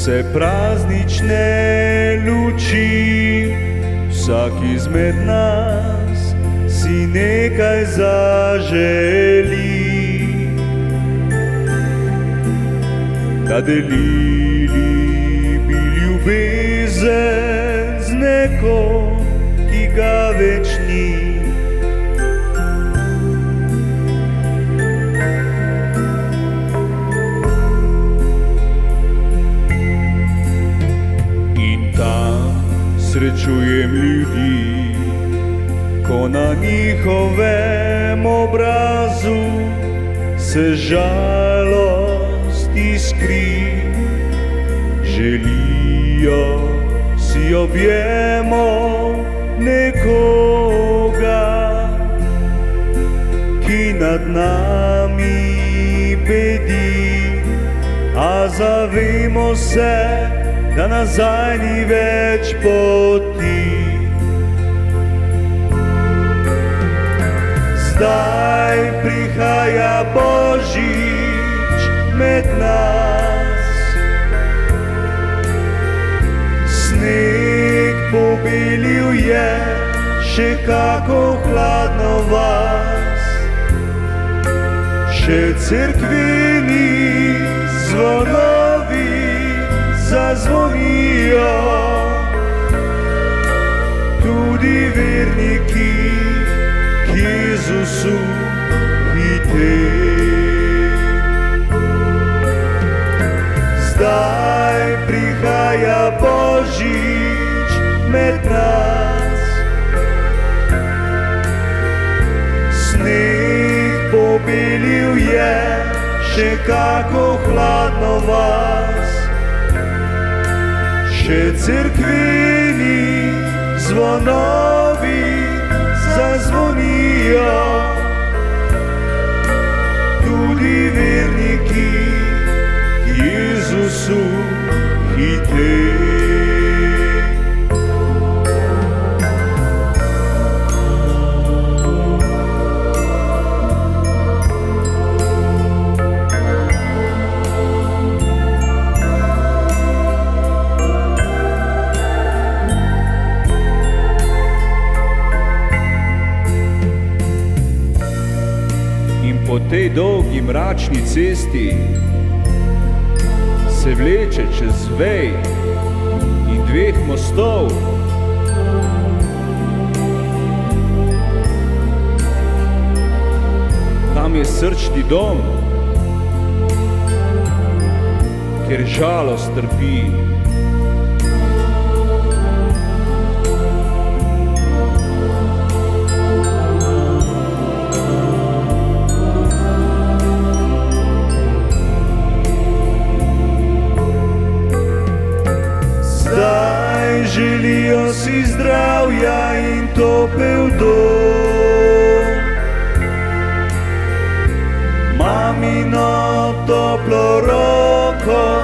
Vse praznične luči, vsak izmed nas si nekaj zaželi, da delili bi ljubezen z nekom, ki ga več ni. Srečujem ljudi, ko na njihovem obrazu se žalost iskri. Želijo si objemov nekoga, ki nad nami bedi, a zavemo se, da nazaj ni več poti. Zdaj prihaja Božič med nas, sneg pobelil je še kako hladno vas, še cerkveni zvonovi zazvonijo, tudi verniki k Jezusu hitejo. Zdaj prihaja Božič med nas, sneg pobelil je še kako hladno vas, še cerkveni zvonovi zazvonijo, tudi verniki k Jezusu hitejo. Po tej dolgi mračni cesti se vleče čez vej in dveh mostov. Tam je srčni dom, kjer žalost trpi. Želijo si zdravja in topel dom, mamino toplo roko,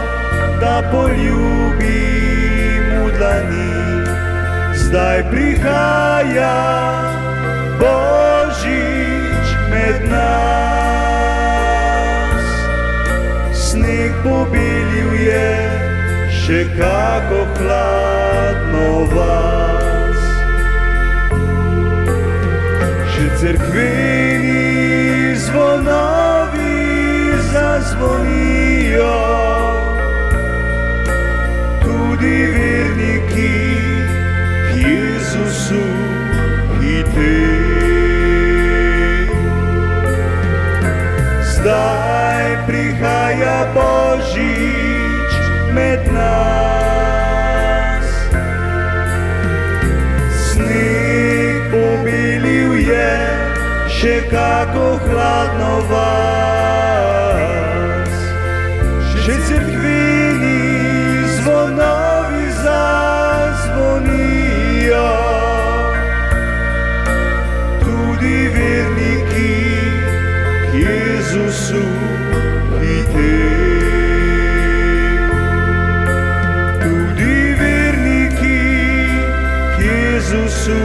da poljubim v dlani. Zdaj prihaja Božič med nas, sneg pobelil je še kako hladno vas, še cerkveni zvonovi zazvonijo, tudi verniki k Jezusu hitejo. Zdaj prihaja Božič med nas, sneg pobelil je še kako hladno vas, še cerkveni zvonovi zazvonijo, tudi verniki k Jezusu hitejo. Jezusu